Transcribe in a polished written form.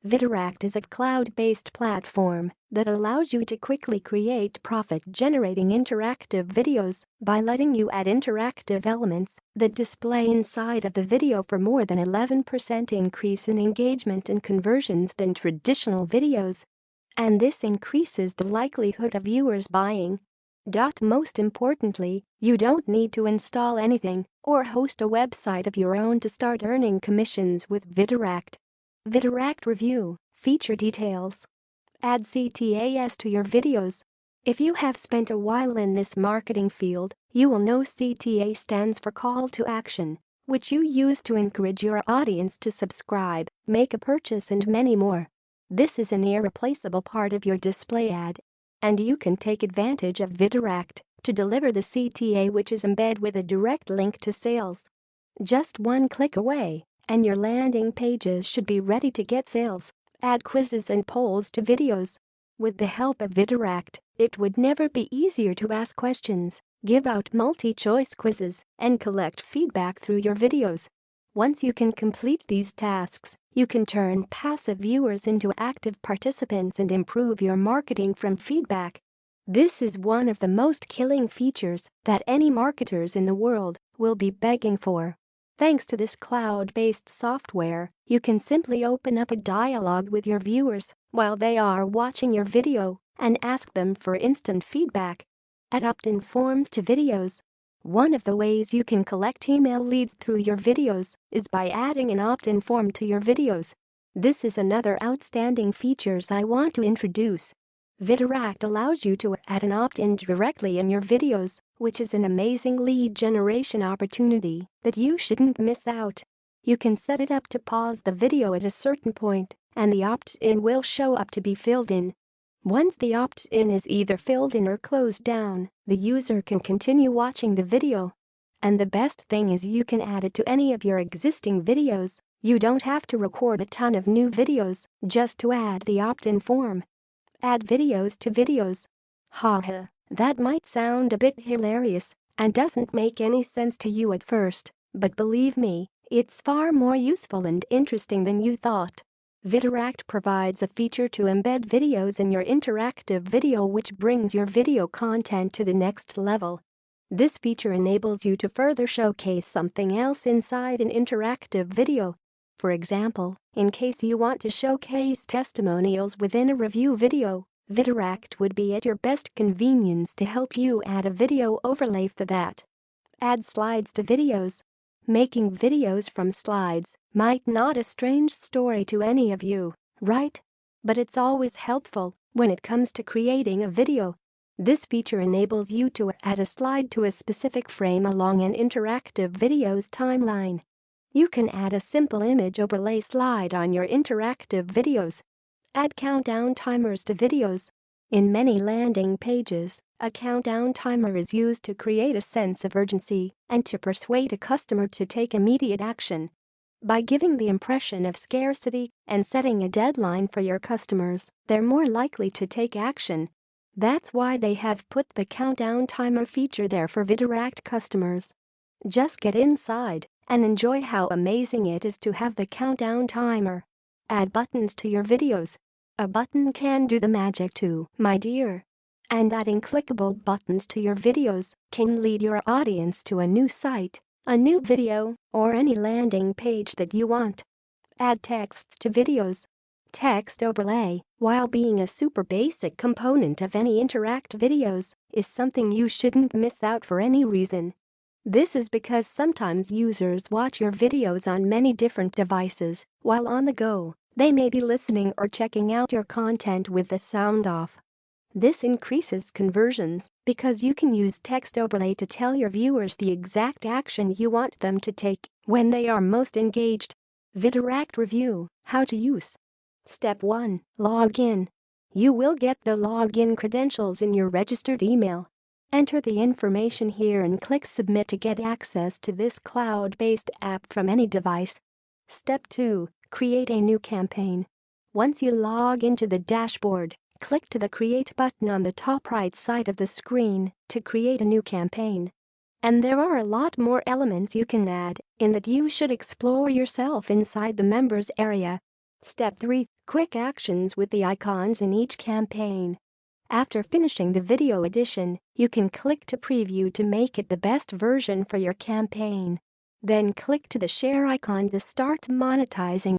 Videract is a cloud-based platform that allows you to quickly create profit-generating interactive videos by letting you add interactive elements that display inside of the video for more than 11% increase in engagement and conversions than traditional videos. And this increases the likelihood of viewers buying. Most importantly, you don't need to install anything or host a website of your own to start earning commissions with Videract. Videract Review, Feature Details. Add CTAs to your videos. If you have spent a while in this marketing field, you will know CTA stands for Call to Action, which you use to encourage your audience to subscribe, make a purchase and many more. This is an irreplaceable part of your display ad. And you can take advantage of Videract to deliver the CTA, which is embedded with a direct link to sales. Just one click away, and your landing pages should be ready to get sales. Add quizzes and polls to videos. With the help of Videract, it would never be easier to ask questions, give out multi-choice quizzes, and collect feedback through your videos. Once you can complete these tasks, you can turn passive viewers into active participants and improve your marketing from feedback. This is one of the most killing features that any marketers in the world will be begging for. Thanks to this cloud-based software, you can simply open up a dialogue with your viewers while they are watching your video and ask them for instant feedback. Add opt-in forms to videos. One of the ways you can collect email leads through your videos is by adding an opt-in form to your videos. This is another outstanding feature I want to introduce. Videract allows you to add an opt-in directly in your videos, which is an amazing lead generation opportunity that you shouldn't miss out. You can set it up to pause the video at a certain point, and the opt-in will show up to be filled in. Once the opt-in is either filled in or closed down, the user can continue watching the video. And the best thing is you can add it to any of your existing videos. You don't have to record a ton of new videos just to add the opt-in form. Add videos to videos. Haha, that might sound a bit hilarious and doesn't make any sense to you at first, but believe me, it's far more useful and interesting than you thought. Videract provides a feature to embed videos in your interactive video, which brings your video content to the next level. This feature enables you to further showcase something else inside an interactive video. For example, in case you want to showcase testimonials within a review video, Videract would be at your best convenience to help you add a video overlay for that. Add slides to videos. Making videos from slides might not be a strange story to any of you, right? But it's always helpful when it comes to creating a video. This feature enables you to add a slide to a specific frame along an interactive video's timeline. You can add a simple image overlay slide on your interactive videos. Add countdown timers to videos. In many landing pages, a countdown timer is used to create a sense of urgency and to persuade a customer to take immediate action. By giving the impression of scarcity and setting a deadline for your customers, they're more likely to take action. That's why they have put the countdown timer feature there for Videract customers. Just get inside and enjoy how amazing it is to have the countdown timer. Add buttons to your videos. A button can do the magic too, my dear. And adding clickable buttons to your videos can lead your audience to a new site, a new video, or any landing page that you want. Add texts to videos. Text overlay, while being a super basic component of any interact videos, is something you shouldn't miss out for any reason. This is because sometimes users watch your videos on many different devices while on the go. They may be listening or checking out your content with the sound off. This increases conversions because you can use text overlay to tell your viewers the exact action you want them to take when they are most engaged. Videract Review, How to Use. Step 1. Log in. You will get the login credentials in your registered email. Enter the information here and click Submit to get access to this cloud-based app from any device. Step 2. Create a new campaign. Once you log into the dashboard, click to the Create button on the top right side of the screen to create a new campaign. And there are a lot more elements you can add in that you should explore yourself inside the members area. Step 3. Quick actions with the icons in each campaign. After finishing the video edition, you can click to preview to make it the best version for your campaign. Then click to the share icon to start monetizing.